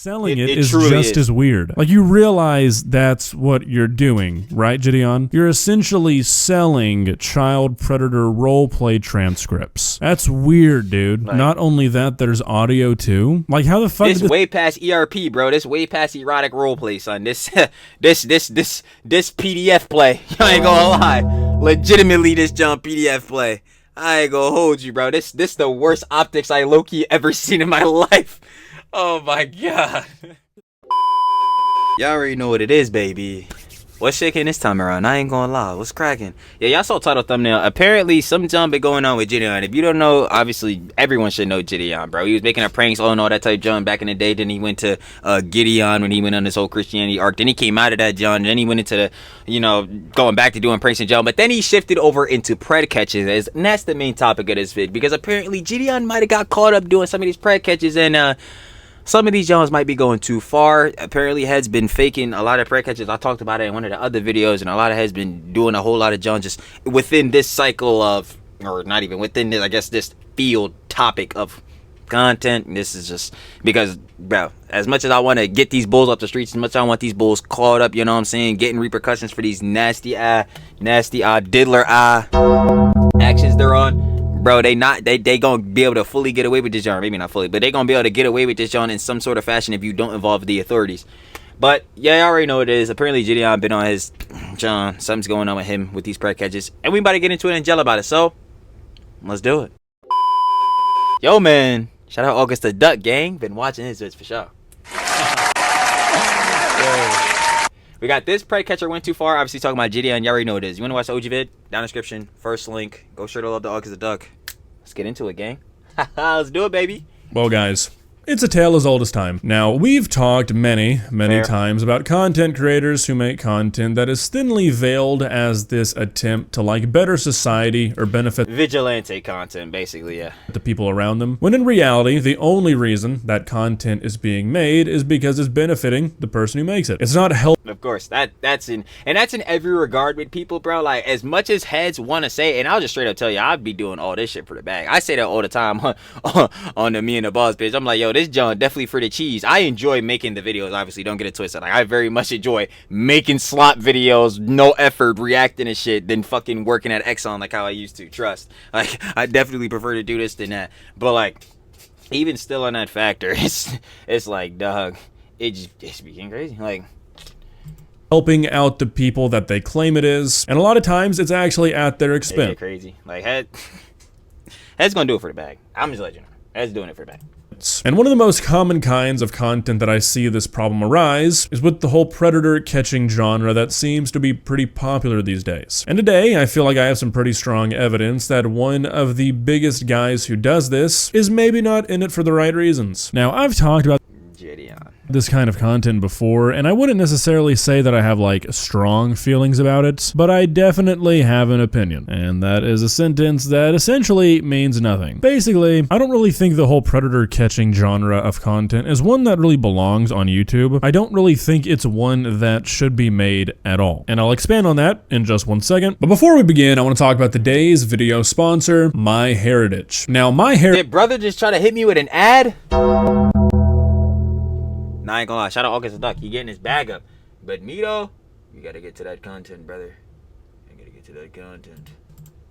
selling it is just as weird. Like, you realize that's what you're doing, right, Jidion? You're essentially selling child predator roleplay transcripts. That's weird, dude. Like, not only that, there's audio too. Like, how the fuck? This way past ERP, bro. This way past erotic roleplay, son. This PDF play. I ain't gonna lie. Legitimately, this John PDF play. I ain't gonna hold you, bro. This the worst optics I low-key ever seen in my life. Oh my god. Y'all already know what it is, baby. What's shaking this time around? I ain't gonna lie. What's cracking? Yeah, y'all saw title thumbnail. Apparently, some jump been going on with Jidion. If you don't know, obviously, everyone should know Jidion, bro. He was making a pranks, all and all that type jump back in the day. Then he went to Gideon when he went on this whole Christianity arc. Then he came out of that John. Then he went into the, you know, going back to doing pranks and jump. But then he shifted over into pred catches. And that's the main topic of this vid. Because apparently, Jidion might have got caught up doing some of these pred catches. And, some of these Johns might be going too far. Apparently, heads been faking a lot of pred catches. I talked about it in one of the other videos, and a lot of heads been doing a whole lot of Johns just within this cycle of, or not even within this, I guess, this field topic of content. This is just because, bro, as much as I want to get these bulls up the streets, as much as I want these bulls caught up, you know what I'm saying, getting repercussions for these nasty diddler actions they're on. Bro, they gonna be able to fully get away with this, John. Maybe not fully, but they gonna be able to get away with this, John, in some sort of fashion if you don't involve the authorities. But yeah, I already know what it is. Apparently, Jidion been on his John. Something's going on with him with these pred catches, and we about to get into it and gel about it. So let's do it. Yo, man, shout out August the Duck gang. Been watching his vids for sure. We got this pred catcher went too far. Obviously talking about Jidion. Y'all already know what it is. You want to watch the OG vid? Down in the description. First link. Go straight to love the August the Duck. Let's get into it, gang. Let's do it, baby. Well, guys, it's a tale as old as time. Now, we've talked many times about content creators who make content that is thinly veiled as this attempt to, like, better society or benefit vigilante content, basically, yeah, the people around them. When in reality, the only reason that content is being made is because it's benefiting the person who makes it. It's not helping. Of course, that's in every regard with people, bro. Like, as much as heads want to say, and I'll just straight up tell you, I'd be doing all this shit for the bag. I say that all the time on the Me and the Boss page. I'm like, yo, this John definitely for the cheese. I enjoy making the videos, obviously, don't get it twisted. Like, I very much enjoy making slop videos, no effort, reacting and shit, than fucking working at Exxon like how I used to. Trust. Like, I definitely prefer to do this than that. But, like, even still on that factor, it's like, dog, it's becoming crazy. Like, helping out the people that they claim it is, and a lot of times it's actually at their expense. It's crazy. Like, head's gonna do it for the bag. I'm just letting you know. Head's doing it for the bag. And one of the most common kinds of content that I see this problem arise is with the whole predator catching genre that seems to be pretty popular these days. And today, I feel like I have some pretty strong evidence that one of the biggest guys who does this is maybe not in it for the right reasons. Now, I've talked about Jidion. This kind of content before, and I wouldn't necessarily say that I have, like, strong feelings about it, but I definitely have an opinion, and that is a sentence that essentially means nothing. Basically, I don't really think the whole predator catching genre of content is one that really belongs on YouTube. I don't really think it's one that should be made at all, and I'll expand on that in just one second. But before we begin, I want to talk about today's video sponsor, MyHeritage. Now, Did brother just try to hit me with an ad? Nah, I ain't gonna lie. Shout out August the Duck. He getting his bag up. But me, though, you gotta get to that content, brother. You gotta get to that content.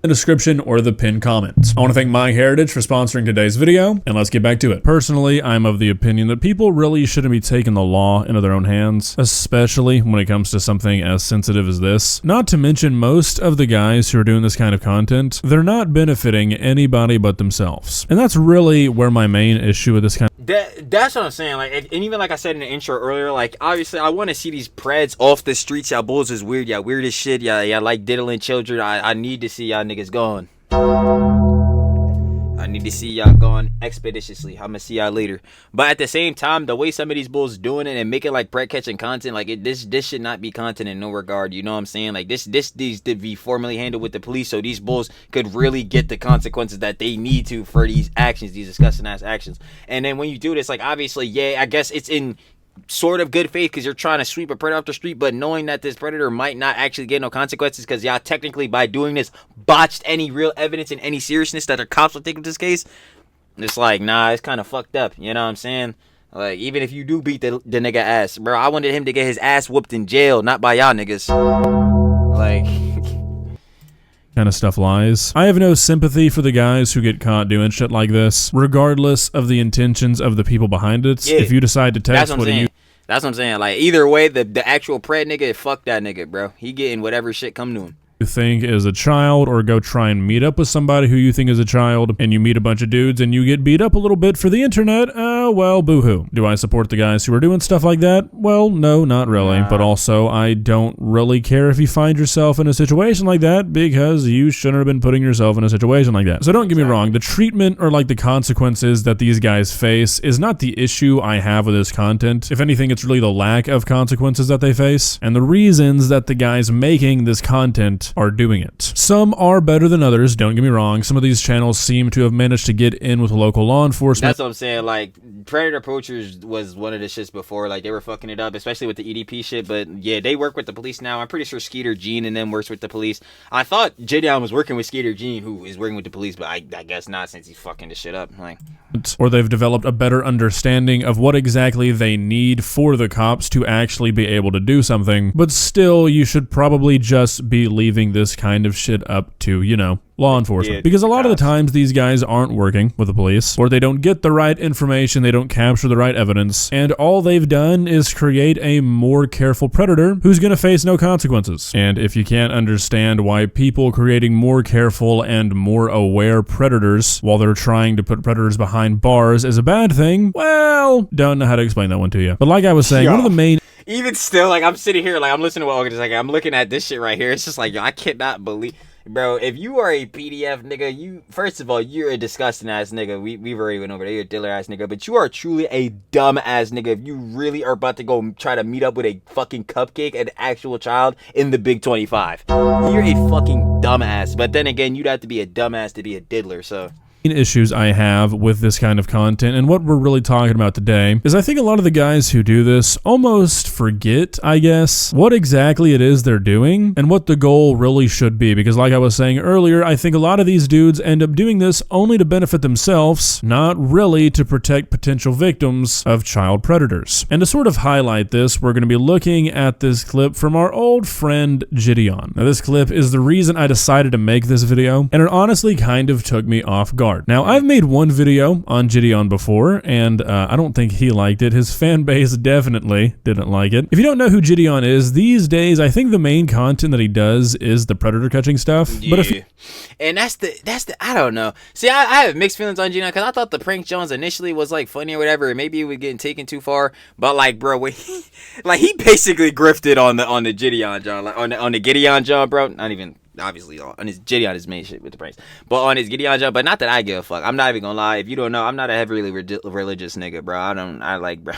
The description or the pinned comment. I want to thank MyHeritage for sponsoring today's video, and let's get back to it. Personally, I'm of the opinion that people really shouldn't be taking the law into their own hands, especially when it comes to something as sensitive as this. Not to mention, most of the guys who are doing this kind of content, they're not benefiting anybody but themselves. And that's really where my main issue with this kind of that's what I'm saying. Like, and even like I said in the intro earlier, like, obviously I want to see these preds off the streets. Y'all bulls is weird. Y'all weird as shit. Y'all like diddling children. I need to see y'all niggas gone. I need to see y'all gone expeditiously. I'm gonna see y'all later. But at the same time, the way some of these bulls doing it and making like pred catching content, like this should not be content in no regard. You know what I'm saying? Like this needs to be formally handled with the police, so these bulls could really get the consequences that they need to for these actions, these disgusting ass actions. And then when you do this, like, obviously, yeah, I guess it's in sort of good faith because you're trying to sweep a predator off the street, but knowing that this predator might not actually get no consequences because y'all technically by doing this botched any real evidence and any seriousness that the cops will take with this case. It's like, nah, it's kind of fucked up. You know what I'm saying? Like, even if you do beat the nigga ass, bro, I wanted him to get his ass whooped in jail, not by y'all niggas. Like, kind of stuff lies. I have no sympathy for the guys who get caught doing shit like this, regardless of the intentions of the people behind it. Yeah, if you decide to text, what do you... That's what I'm saying. Like, either way, the actual pred nigga, fuck that nigga, bro. He getting whatever shit come to him. You think is a child, or go try and meet up with somebody who you think is a child, and you meet a bunch of dudes and you get beat up a little bit for the internet, well, boo-hoo. Do I support the guys who are doing stuff like that? Well, no, not really. But also, I don't really care if you find yourself in a situation like that, because you shouldn't have been putting yourself in a situation like that. So don't get me wrong, the treatment or like the consequences that these guys face is not the issue I have with this content. If anything, it's really the lack of consequences that they face, and the reasons that the guys making this content are doing it. Some are better than others, don't get me wrong. Some of these channels seem to have managed to get in with local law enforcement. That's what I'm saying. Like, Predator Poachers was one of the shits before. Like, they were fucking it up, especially with the EDP shit. But yeah, they work with the police now. I'm pretty sure Skeeter Gene and them works with the police. I thought Jidion was working with Skeeter Gene, who is working with the police, but I guess not, since he's fucking this shit up. Like, or they've developed a better understanding of what exactly they need for the cops to actually be able to do something. But still, you should probably just be leaving this kind of shit up to, you know, law enforcement. Yeah, because a lot of the times these guys aren't working with the police, or they don't get the right information, they don't capture the right evidence, and all they've done is create a more careful predator who's gonna face no consequences. And if you can't understand why people creating more careful and more aware predators while they're trying to put predators behind bars is a bad thing, well, don't know how to explain that one to you. But like I was saying, one of the main... Even still, like, I'm sitting here, like, I'm listening to what like, I'm looking at this shit right here. It's just like, yo, I cannot believe... Bro, if you are a PDF nigga, you, first of all, you're a disgusting ass nigga. We've already went over there. You're a diller ass nigga. But you are truly a dumb ass nigga if you really are about to go try to meet up with a fucking cupcake, an actual child, in the Big 25. You're a fucking dumbass. But then again, you'd have to be a dumbass to be a diddler, so... issues I have with this kind of content, and what we're really talking about today, is I think a lot of the guys who do this almost forget, I guess, what exactly it is they're doing and what the goal really should be. Because like I was saying earlier, I think a lot of these dudes end up doing this only to benefit themselves, not really to protect potential victims of child predators. And to sort of highlight this, we're going to be looking at this clip from our old friend Jidion. Now, this clip is the reason I decided to make this video, and it honestly kind of took me off guard. Now, I've made one video on Jidion before, and I don't think he liked it. His fan base definitely didn't like it. If you don't know who Jidion is, these days, I think the main content that he does is the predator catching stuff. Yeah. But if and that's the, I don't know. See, I have mixed feelings on Jidion, because I thought the prank Jones initially was, like, funny or whatever, and maybe it was getting taken too far, but, like, bro, when he basically grifted on the Jidion John, like, on the Gideon John, bro, not even... Obviously, on his Jidion is main shit with the pranks, but on his Gideon jump. But not that I give a fuck. I'm not even gonna lie. If you don't know, I'm not a heavily religious nigga, bro. Bro.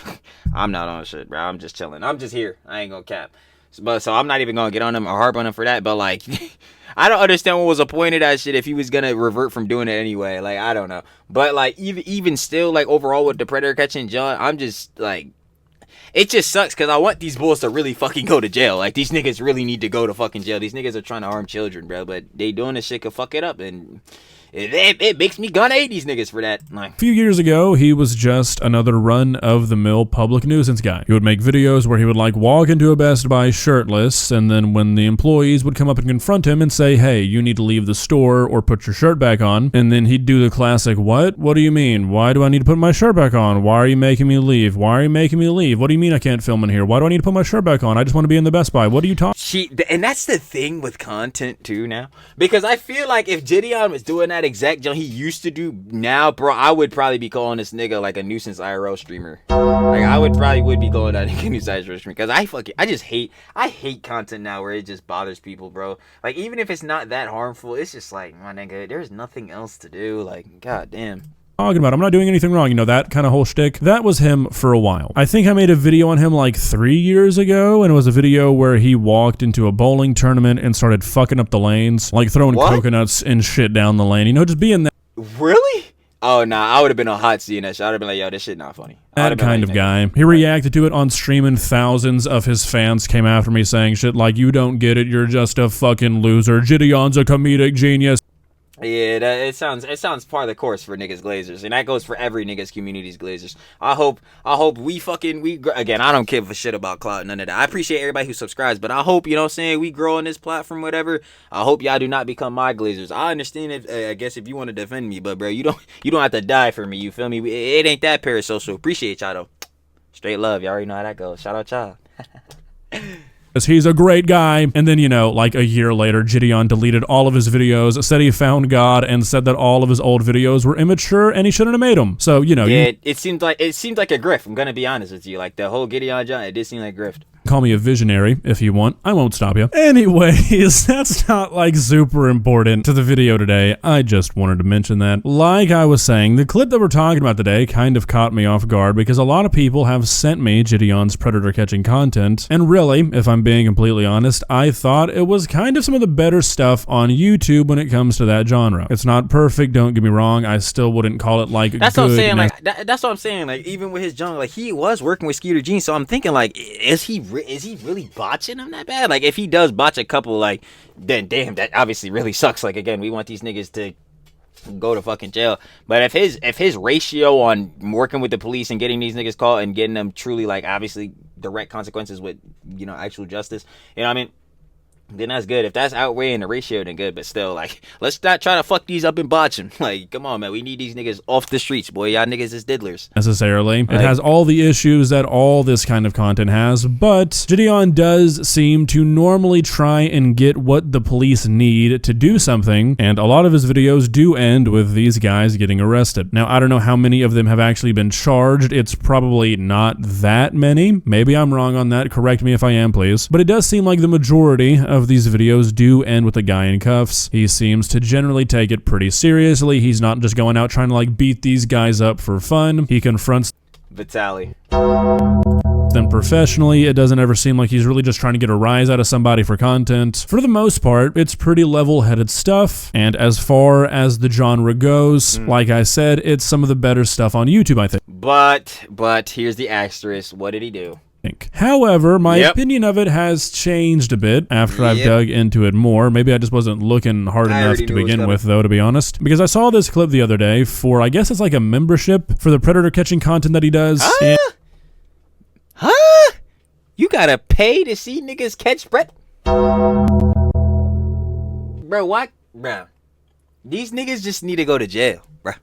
I'm not on shit, bro. I'm just chilling. I'm just here. I ain't gonna cap. So I'm not even gonna get on him or harp on him for that. But like, I don't understand what was the point of that shit if he was gonna revert from doing it anyway. Like, I don't know. But like, even still, like, overall with the predator catching John, I'm just like. It just sucks because I want these bulls to really fucking go to jail. Like, these niggas really need to go to fucking jail. These niggas are trying to harm children, bro. But they doing this shit could fuck it up. And it makes me gonna hate these niggas for that. Like, a few years ago, he was just another run-of-the-mill public nuisance guy. He would make videos where he would, like, walk into a Best Buy shirtless, and then when the employees would come up and confront him and say, hey, you need to leave the store or put your shirt back on, and then he'd do the classic, what? What do you mean? Why do I need to put my shirt back on? Why are you making me leave? Why are you making me leave? What do you mean I can't film in here? Why do I need to put my shirt back on? I just want to be in the Best Buy. What are you talking? And that's the thing with content, too, now. Because I feel like if Jidion was doing that exact jump he used to do now, bro, I would probably be calling this nigga like a nuisance IRL streamer. Like, I would be calling that nigga a nuisance IRL streamer, because I hate content now where it just bothers people, bro. Like, even if it's not that harmful, it's just like, my nigga, there's nothing else to do. Like, goddamn. Talking about, I'm not doing anything wrong, you know, that kind of whole shtick. That was him for a while. I think I made a video on him like 3 years ago, and it was a video where he walked into a bowling tournament and started fucking up the lanes, like throwing coconuts and shit down the lane, you know, just being that. Really? Oh, nah, I would have been on hot seeing that shit. I would have been like, yo, this shit not funny. That kind of guy. He reacted to it on stream, and thousands of his fans came after me saying shit like, you don't get it, you're just a fucking loser. Jidion's a comedic genius. Yeah, it sounds par of the course for niggas glazers, and that goes for every niggas community's glazers. I hope we again. I don't give a shit about clout, none of that. I appreciate everybody who subscribes, but I hope, you know what I'm saying, we grow on this platform, whatever. I hope y'all do not become my glazers. I understand if I guess if you want to defend me, but bro, you don't have to die for me. You feel me? It ain't that parasocial. Appreciate y'all though. Straight love. Y'all already know how that goes. Shout out y'all. He's a great guy. And then, you know, like a year later, Jidion deleted all of his videos, said he found God, and said that all of his old videos were immature and he shouldn't have made them. So, you know. Yeah, it seemed like a grift. I'm going to be honest with you. Like, the whole Gideon John, it did seem like a grift. Call me a visionary if you want. I won't stop you. Anyways, that's not like super important to the video today. I just wanted to mention that. Like I was saying, the clip that we're talking about today kind of caught me off guard because a lot of people have sent me Jidion's predator catching content. And really, if I'm being completely honest, I thought it was kind of some of the better stuff on YouTube when it comes to that genre. It's not perfect, don't get me wrong. I still wouldn't call it like that's good. What I'm saying. Like that's what I'm saying. Like even with his genre, like he was working with Skeeter Jean. So I'm thinking like, is he really botching them that bad? Like if he does botch a couple, like then damn, that obviously really sucks. Like again, we want these niggas to go to fucking jail. But if his ratio on working with the police and getting these niggas caught and getting them truly like obviously direct consequences with, you know, actual justice, you know what I mean, then that's good. If that's outweighing the ratio, then good. But still, like, let's not try to fuck these up and botch them. Like, come on, man. We need these niggas off the streets, boy. Y'all niggas is diddlers. Necessarily. It has all the issues that all this kind of content has, but Jidion does seem to normally try and get what the police need to do something, and a lot of his videos do end with these guys getting arrested. Now, I don't know how many of them have actually been charged. It's probably not that many. Maybe I'm wrong on that. Correct me if I am, please. But it does seem like the majority of these videos do end with a guy in cuffs. He seems to generally take it pretty seriously. He's not just going out trying to like beat these guys up for fun. He confronts Vitaly them professionally. It doesn't ever seem like he's really just trying to get a rise out of somebody for content. For the most part, it's pretty level-headed stuff, and as far as the genre goes, like I said, it's some of the better stuff on YouTube, I think. But here's the asterisk. What did he do? However, my opinion of it has changed a bit after I've dug into it more. Maybe I just wasn't looking hard enough to begin with, though, to be honest. Because I saw this clip the other day for, I guess it's like a membership for the predator catching content that he does. You gotta pay to see niggas catch Brett? Bro, what? Bro. These niggas just need to go to jail, bro.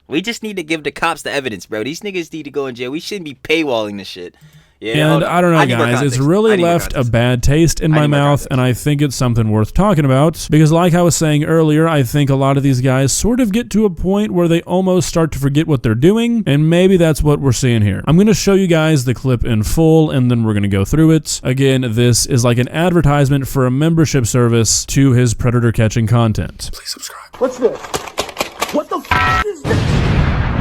We just need to give the cops the evidence, bro. These niggas need to go in jail. We shouldn't be paywalling this shit. Yeah, and I don't know, guys, it's really left a bad taste in my mouth, and I think it's something worth talking about, because like I was saying earlier, I think a lot of these guys sort of get to a point where they almost start to forget what they're doing, and maybe that's what we're seeing here. I'm going to show you guys the clip in full, and then we're going to go through it. Again, this is like an advertisement for a membership service to his predator catching content. Please subscribe. What's this? What the f is this?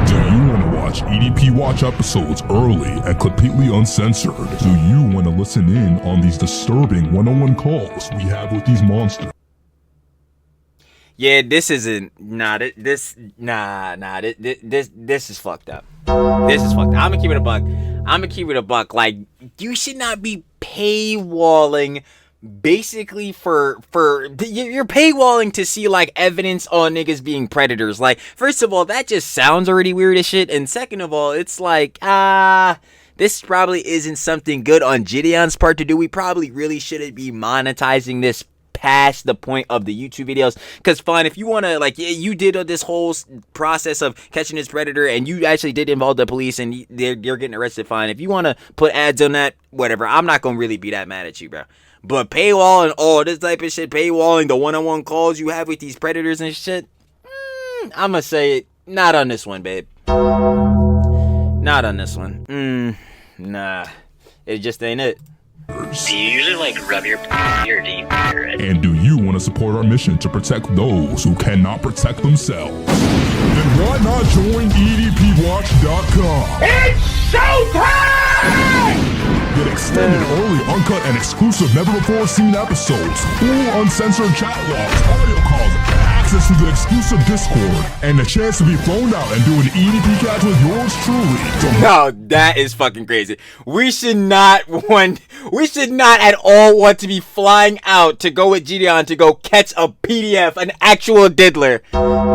Do you want to watch EDP Watch episodes early and completely uncensored? Do you want to listen in on these disturbing one-on-one calls we have with these monsters? Yeah, this isn't. This is fucked up. This is fucked up. I'm gonna keep it a buck. Like, you should not be paywalling. Basically you're paywalling to see like evidence on niggas being predators. Like, first of all, that just sounds already weird as shit, and second of all, it's like this probably isn't something good on Jidion's part to do. We probably really shouldn't be monetizing this past the point of the YouTube videos, because fine, if you want to, like, you did this whole process of catching this predator and you actually did involve the police and you're getting arrested, fine. If you want to put ads on that, whatever, I'm not gonna really be that mad at you, bro. But paywall and all this type of shit, paywalling the one-on-one calls you have with these predators and shit, I'm gonna say it, not on this one, babe. Not on this one. Nah, it just ain't it. Do you usually like rub your or do you hear it? And do you want to support our mission to protect those who cannot protect themselves? Then why not join EDPWatch.com? It's showtime! Get extended, early, uncut, and exclusive never-before-seen episodes, full uncensored chat logs, audio calls, access access to the exclusive Discord and the chance to be flown out and do an EDP catch with yours truly. So No, that is fucking crazy. We should not at all want to be flying out to go with Jidion to go catch a PDF, an actual diddler.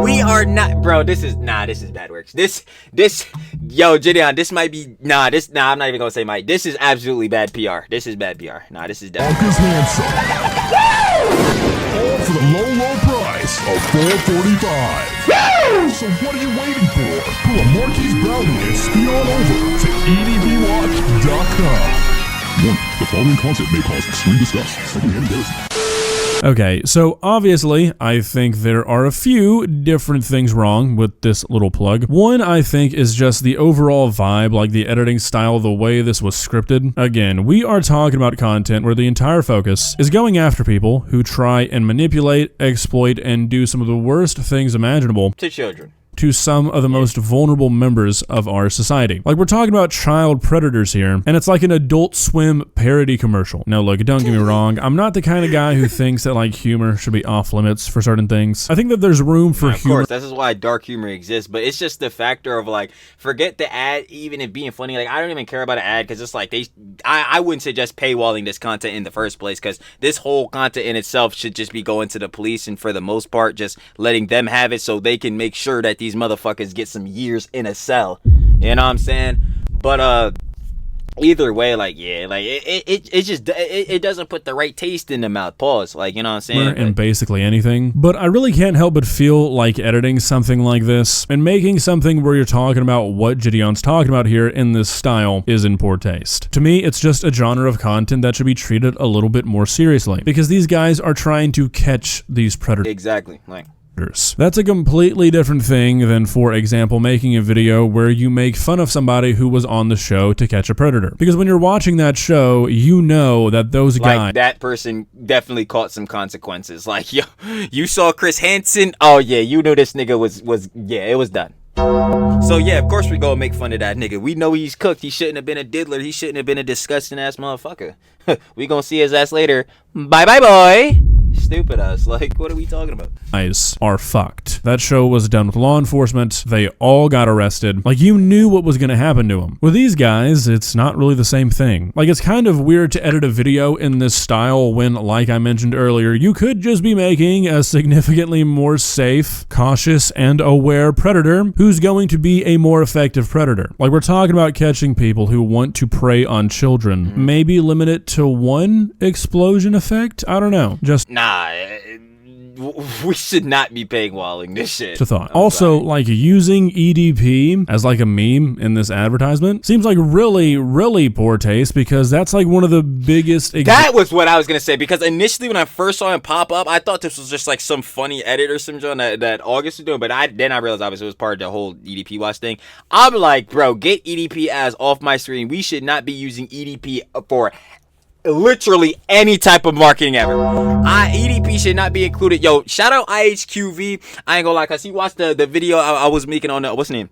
We are not, bro. This is bad works. Yo, Jidion, this might be, I'm not even gonna say might. This is absolutely bad PR. This is bad PR. Nah, this is definitely. Marcus Hanson. All for the low price of $4.45. So what are you waiting for? Pull a Marquis brownie and speed on over to edpwatch.com. Warning, the following content may cause extreme disgust, secondhand embarrassment. Okay, so obviously, I think there are a few different things wrong with this little plug. One, I think, is just the overall vibe, like the editing style, the way this was scripted. Again, we are talking about content where the entire focus is going after people who try and manipulate, exploit, and do some of the worst things imaginable To children. to some of the most vulnerable members of our society. Like, we're talking about child predators here, and it's like an Adult Swim parody commercial. Now look, don't get me wrong, I'm not the kind of guy who thinks that like humor should be off limits for certain things. I think that there's room for Of humor. course, this is why dark humor exists, but it's just the factor of like, forget the ad even it being funny. Like, I don't even care about an ad because it's like I wouldn't suggest paywalling this content in the first place, because this whole content in itself should just be going to the police, and for the most part just letting them have it so they can make sure that these motherfuckers get some years in a cell. You know what I'm saying? But either way, like, yeah, like it doesn't put the right taste in the mouth. Pause. Like, you know what I'm saying? And basically anything. But I really can't help but feel like editing something like this and making something where you're talking about what Jidion's talking about here in this style is in poor taste. To me, it's just a genre of content that should be treated a little bit more seriously, because these guys are trying to catch these predators. Exactly. Like, That's a completely different thing than, for example, making a video where you make fun of somebody who was on the show to catch a predator. Because when you're watching that show, you know that those guys... Like, that person definitely caught some consequences. Like, yo, you saw Chris Hansen? Oh, yeah, you knew this nigga was yeah, it was done. So, yeah, of course we go make fun of that nigga. We know he's cooked. He shouldn't have been a diddler. He shouldn't have been a disgusting-ass motherfucker. We gonna see his ass later. Bye-bye, boy. Stupid ass. Like, what are we talking about? Guys are fucked. That show was done with law enforcement. They all got arrested. Like, you knew what was going to happen to them. With these guys, it's not really the same thing. Like, it's kind of weird to edit a video in this style when, like I mentioned earlier, you could just be making a significantly more safe, cautious, and aware predator who's going to be a more effective predator. Like, we're talking about catching people who want to prey on children. Maybe limit it to one explosion effect? I don't know. Just... Nah, we should not be paywalling this shit. to thought. Also, like, using EDP as like a meme in this advertisement seems like really poor taste, because that's like one of the biggest... That was what I was gonna say, because initially when I first saw him pop up, I thought this was just like some funny edit or some joint that August was doing, but then I realized obviously it was part of the whole EDP watch thing. I'm like, bro, get EDP as off my screen. We should not be using EDP for literally any type of marketing ever. EDP should not be included. Yo, shout out IHQV. I ain't gonna lie, cause he watched the video I was making on the, what's his name?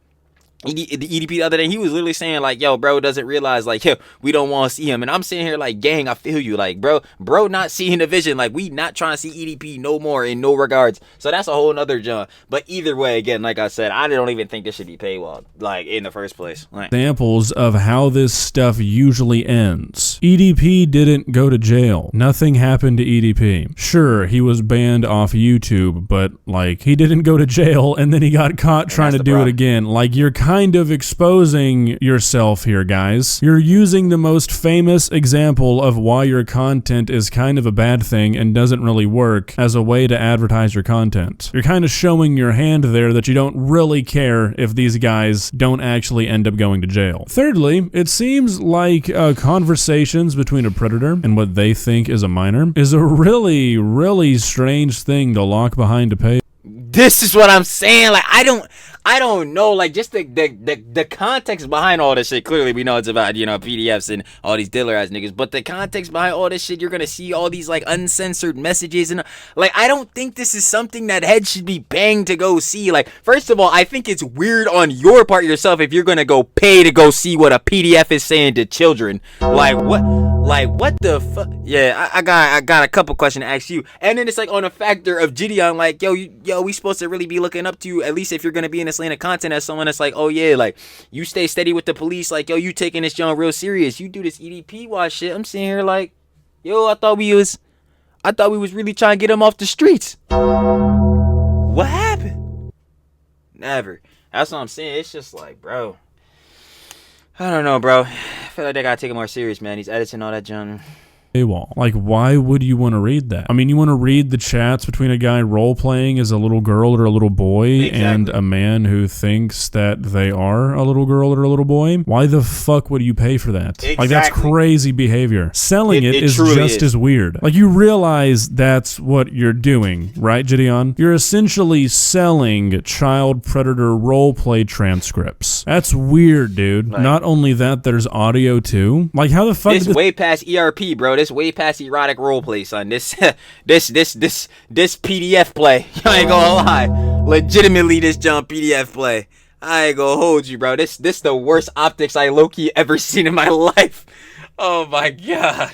The EDP the other day. He was literally saying like, yo, bro doesn't realize like, yo, we don't want to see him. And I'm sitting here like, gang, I feel you. Like, bro not seeing the vision. Like, we not trying to see EDP no more in no regards. So that's a whole nother jump. But either way, again, like I said, I don't even think this should be paywalled, like, in the first place. Like, examples of how this stuff usually ends. EDP didn't go to jail. Nothing happened to EDP. Sure, he was banned off YouTube, but like, he didn't go to jail and then he got caught trying to do it again. Like, you're kind of exposing yourself here, guys. You're using the most famous example of why your content is kind of a bad thing and doesn't really work as a way to advertise your content. You're kind of showing your hand there that you don't really care if these guys don't actually end up going to jail. Thirdly, it seems like conversations between a predator and what they think is a minor is a really strange thing to lock behind a pay. this is what I'm saying. Like, I don't know, like just the context behind all this shit. Clearly we know it's about, you know, PDFs and all these dealer ass niggas, but the context behind all this shit, you're gonna see all these like uncensored messages and like I don't think this is something that heads should be paying to go see. Like, first of all, I think it's weird on your part yourself if you're gonna go pay to go see what a PDF is saying to children. Like what the fuck? Yeah, I got a couple questions to ask you. And then it's like on a factor of Jidion, like, yo, we supposed to really be looking up to you, at least if you're gonna be in this lane of content, as someone that's like, oh yeah, like you stay steady with the police, like, yo, you taking this joint real serious. You do this EDP watch shit. I'm sitting here like, yo, I thought we was really trying to get him off the streets. What happened? Never. That's what I'm saying. It's just like, bro, I don't know, bro. I feel like they gotta take it more serious, man. He's editing all that junk. Paywall. Like, why would you want to read that? I mean, you want to read the chats between a guy role-playing as a little girl or a little boy and a man who thinks that they are a little girl or a little boy? Why the fuck would you pay for that? Exactly. Like, that's crazy behavior. Selling it is just as weird. Like, you realize that's what you're doing, right, Jidion? You're essentially selling child predator role-play transcripts. That's weird, dude. Like, not only that, there's audio, too. Like, how the fuck... This way past ERP, bro. This way past erotic roleplay, son. This PDF play. I ain't gonna lie. Legitimately, this jump PDF play. I ain't gonna hold you, bro. This the worst optics I low-key ever seen in my life. Oh my god.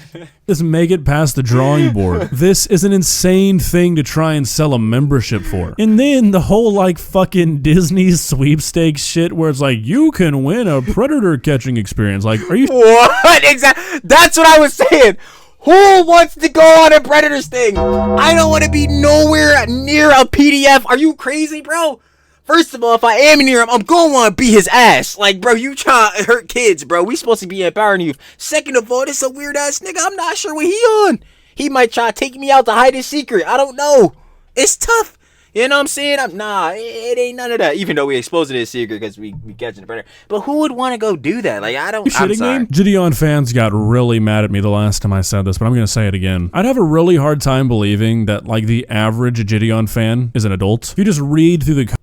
Just make it past the drawing board. This is an insane thing to try and sell a membership for. And then the whole like fucking Disney sweepstakes shit where it's like, you can win a predator catching experience. Like, are you... What? Exactly. That's what I was saying. Who wants to go on a Predators thing? I don't want to be nowhere near a PDF. Are you crazy, bro? First of all, if I am near him, I'm going to want to beat his ass. Like, bro, you trying to hurt kids, bro. We supposed to be empowering youth. Second of all, this a weird-ass nigga. I'm not sure what he on. He might try to take me out to hide his secret. I don't know. It's tough. You know what I'm saying? It ain't none of that. Even though we exposed his secret because we catching the predator. But who would want to go do that? Like, I'm sorry. Me? Jidion fans got really mad at me the last time I said this, but I'm going to say it again. I'd have a really hard time believing that, like, the average Jidion fan is an adult. If you just read through the...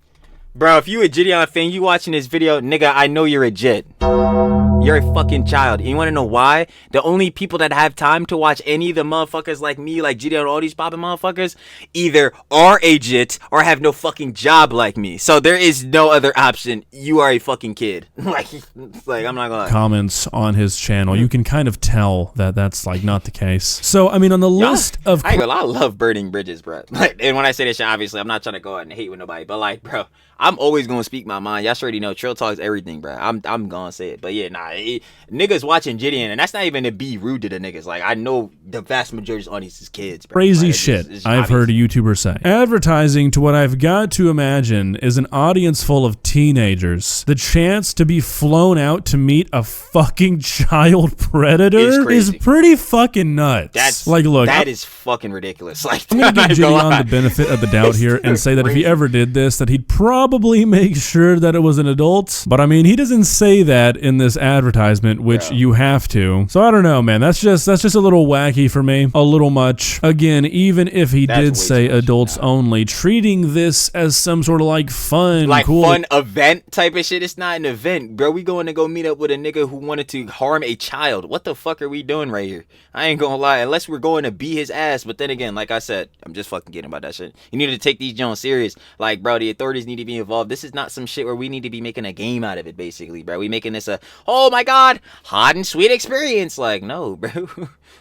Bro, if you a Jidion fan, you watching this video, nigga, I know you're a Jit. You're a fucking child. And you want to know why? The only people that have time to watch any of the motherfuckers like me, like Jidion, all these popping motherfuckers, either are a Jit or have no fucking job like me. So there is no other option. You are a fucking kid. like I'm not gonna lie. Comments on his channel, you can kind of tell that that's like not the case. So, I mean, on the list of... I love burning bridges, bro. Like, and when I say this shit, obviously, I'm not trying to go out and hate with nobody, but like, bro, I'm always gonna speak my mind. Y'all already know Trill talks everything, bro. I'm gonna say it. But yeah, nah, niggas watching Jidion, and that's not even to be rude to the niggas. Like, I know the vast majority of the audience is kids, bro. Crazy like, shit it's I've heard a YouTuber say. Advertising to what I've got to imagine is an audience full of teenagers. The chance to be flown out to meet a fucking child predator is pretty fucking nuts. That's like, look, that is fucking ridiculous. Like, I'm gonna give Jidion the benefit of the doubt here and say that if he ever did this, that he'd probably make sure that it was an adult. But I mean, he doesn't say that in this advertisement, which you have to. So I don't know, man. That's just a little wacky for me. A little much. Again, even if he did say adults only, treating this as some sort of like fun, like cool fun event type of shit. It's not an event, bro. We going to go meet up with a nigga who wanted to harm a child. What the fuck are we doing right here? I ain't gonna lie, unless we're going to beat his ass. But then again, like I said, I'm just fucking kidding about that shit. You need to take these Jones serious. Like, bro, the authorities need to be involved. This is not some shit where we need to be making a game out of it, basically, bro. We making this a, oh my god, hot and sweet experience. Like, no, bro.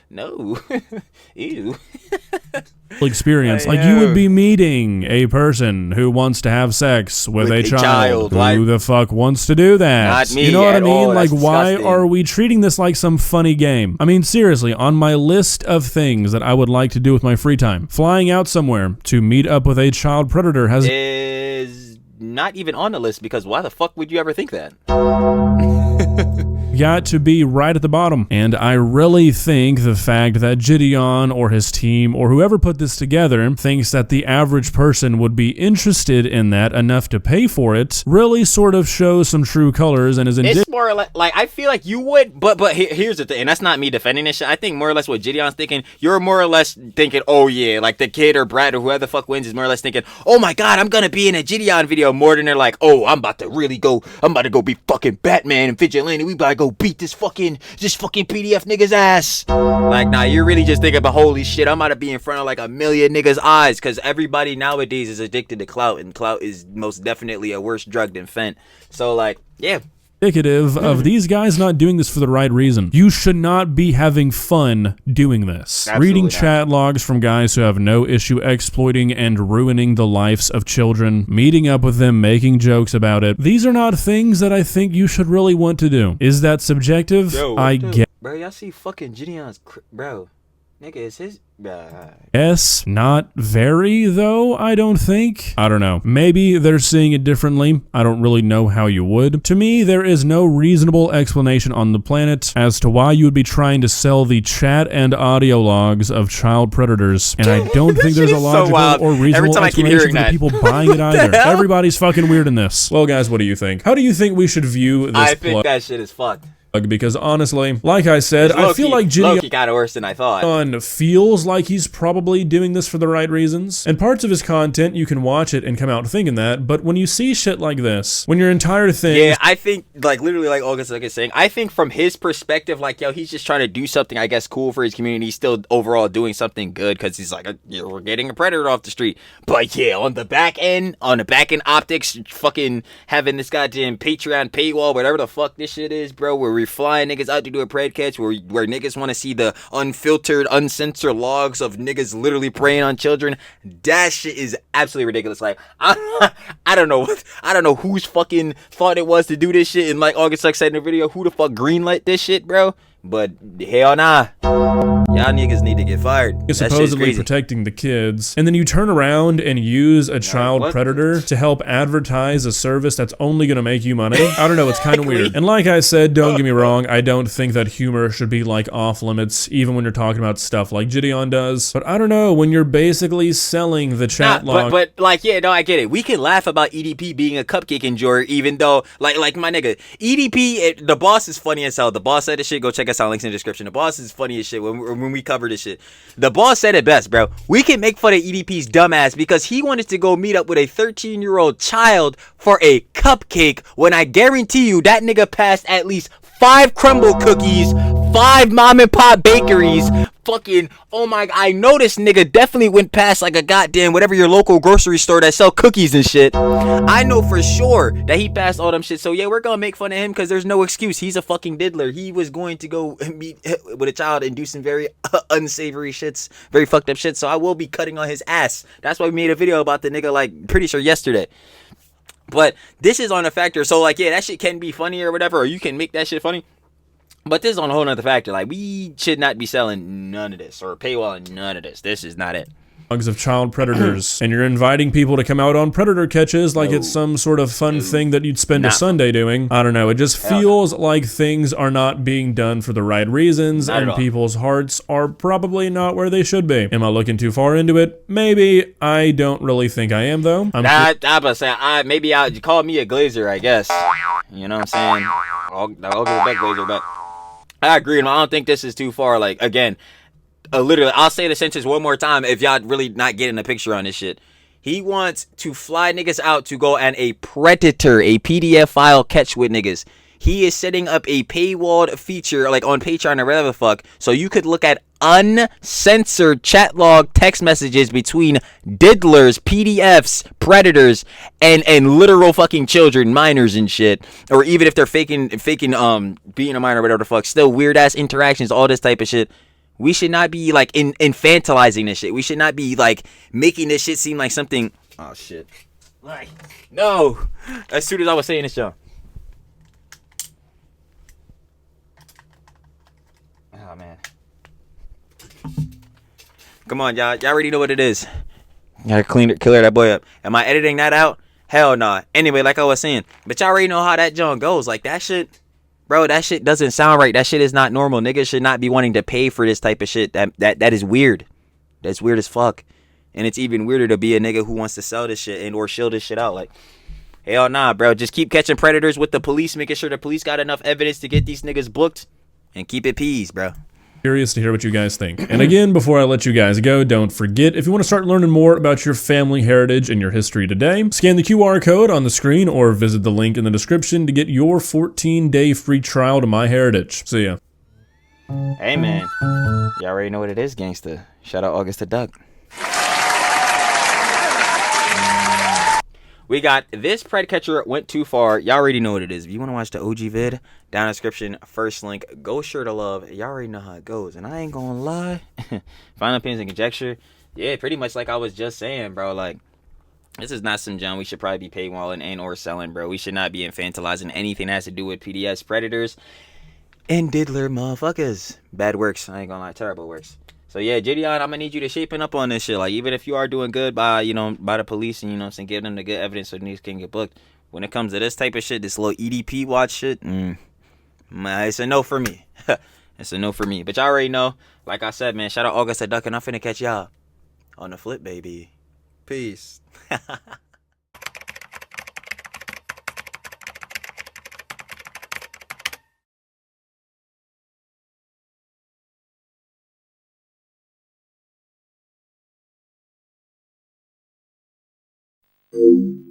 No. Ew. experience. Like, you would be meeting a person who wants to have sex with a child. Who the fuck wants to do that? Not me. You know what I mean? All. Like, That's why disgusting. are we treating this like some funny game? I mean, seriously, on my list of things that I would like to do with my free time, flying out somewhere to meet up with a child predator is not even on the list, because why the fuck would you ever think that? got to be right at the bottom. And I really think the fact that Jidion or his team or whoever put this together thinks that the average person would be interested in that enough to pay for it really sort of shows some true colors and is It's more like I feel like you would, but here's the thing, and that's not me defending this shit. I think more or less what Jidion's thinking, you're more or less thinking, oh yeah, like the kid or Brad or whoever the fuck wins is more or less thinking, oh my god, I'm gonna be in a Jidion video, more than they're like, oh, I'm about to go be fucking Batman and vigilante. We about to go beat this fucking PDF nigga's ass. Like, nah, you're really just thinking about, holy shit, I'm about to be in front of like a million niggas' eyes, because everybody nowadays is addicted to clout, and clout is most definitely a worse drug than fent. So like, yeah. Indicative of these guys not doing this for the right reason. You should not be having fun doing this. Absolutely Reading not. chat logs from guys who have no issue exploiting and ruining the lives of children, meeting up with them, making jokes about it. These are not things that I think you should really want to do. Is that subjective? I get. Bro, y'all see fucking Jidion's, bro. Nigga, is his... Yes, not very, though, I don't think. I don't know. Maybe they're seeing it differently. I don't really know how you would. To me, there is no reasonable explanation on the planet as to why you would be trying to sell the chat and audio logs of child predators. And I don't think there's a logical or reasonable explanation for the people buying it either. Everybody's fucking weird in this. Well, guys, what do you think? How do you think we should view this I think that shit is fucked. Because honestly, like I said, I feel like Jidion got worse than I thought. Feels like he's probably doing this for the right reasons. And parts of his content, you can watch it and come out thinking that, but when you see shit like this, when your entire thing... Yeah, I think, like, literally, like August is saying, I think from his perspective, like, yo, he's just trying to do something, I guess, cool for his community. He's still overall doing something good, because he's like, we're getting a predator off the street. But yeah, on the back end optics, fucking having this goddamn Patreon paywall, whatever the fuck this shit is, bro, where we're flying niggas out to do a pred catch, where niggas want to see the unfiltered, uncensored logs of niggas literally preying on children. That shit is absolutely ridiculous. Like, I don't know whose fucking thought it was to do this shit. And like August said in the video, who the fuck greenlit this shit, bro? But hell nah. Y'all niggas need to get fired. You're supposedly protecting the kids, and then you turn around and use a child predator to help advertise a service that's only gonna make you money. I don't know, it's kind of weird. And like I said, don't get me wrong, I don't think that humor should be like off limits, even when you're talking about stuff like Jidion does. But I don't know, when you're basically selling the chat log. But like, yeah, no, I get it. We can laugh about EDP being a cupcake enjoyer, even though, like my nigga, EDP, the boss is funny as hell. The boss said this shit. Go check us out. Links in the description. The boss is funny as shit when we cover this shit. The boss said it best, bro. We can make fun of EDP's dumbass because he wanted to go meet up with a 13-year-old child for a cupcake, when I guarantee you that nigga passed at least 5 crumble cookies, 5 mom and pop bakeries, fucking, oh my, I know this nigga definitely went past like a goddamn whatever your local grocery store that sell cookies and shit. I know for sure that he passed all them shit. So yeah, we're gonna make fun of him because there's no excuse. He's a fucking diddler. He was going to go meet with a child and do some very unsavory shits, very fucked up shit. So I will be cutting on his ass. That's why we made a video about the nigga, like, pretty sure yesterday. But this is on a factor. So like, yeah, that shit can be funny or whatever, or you can make that shit funny. But this is on a whole nother factor. Like, we should not be selling none of this, or paywalling none of this. This is not it. Of child predators, and you're inviting people to come out on predator catches like it's some sort of fun thing that you'd spend a Sunday doing. I don't know, it just feels like things are not being done for the right reasons, and people's hearts are probably not where they should be. Am I looking too far into it? Maybe. I don't really think I am, though. I'm about to say, maybe you call me a glazer, I guess. You know what I'm saying? I'll give it back, glazer, but I agree. I don't think this is too far. Like, again, literally, I'll say the sentence one more time if y'all really not getting a picture on this shit. He wants to fly niggas out to go and a predator, a PDF file catch with niggas. He is setting up a paywalled feature, like on Patreon or whatever the fuck, so you could look at uncensored chat log text messages between diddlers, PDFs, predators, and literal fucking children, minors and shit. Or even if they're faking being a minor or whatever the fuck, still weird ass interactions, all this type of shit. We should not be like infantilizing this shit. We should not be like making this shit seem like something. Oh shit! Like, no. As soon as I was saying this, y'all. Oh man. Come on, y'all. Y'all already know what it is. Gotta clear that boy up. Am I editing that out? Hell nah. Anyway, like I was saying, but y'all already know how that junk goes. Like, that shit. Bro, that shit doesn't sound right. That shit is not normal. Niggas should not be wanting to pay for this type of shit. That is weird. That's weird as fuck. And it's even weirder to be a nigga who wants to sell this shit and or shill this shit out. Like, hell nah, bro. Just keep catching predators with the police, making sure the police got enough evidence to get these niggas booked, and keep it peace, bro. Curious to hear what you guys think. And again, before I let you guys go, don't forget, if you want to start learning more about your family heritage and your history today, scan the QR code on the screen or visit the link in the description to get your 14-day free trial to MyHeritage. See ya. Hey, man. Y'all already know what it is, gangsta. Shout out August the Duck. We got this pred catcher went too far. Y'all already know what it is. If you want to watch the OG vid, down in the description, first link, go sure to love. Y'all already know how it goes. And I ain't gonna lie. Final opinions and conjecture. Yeah, pretty much like I was just saying, bro. Like, this is not some junk we should probably be paywalling and or selling, bro. We should not be infantilizing anything that has to do with PDS predators and diddler motherfuckers. Bad works. I ain't gonna lie. Terrible works. So yeah, Jidion, I'm gonna need you to shaping up on this shit. Like, even if you are doing good by, you know, by the police and, you know what I'm saying, give them the good evidence so niggas can get booked. When it comes to this type of shit, this little EDP watch shit, it's a no for me. It's a no for me. But y'all already know. Like I said, man, shout out August the Duck, and I'm finna catch y'all on the flip, baby. Peace. Thank you.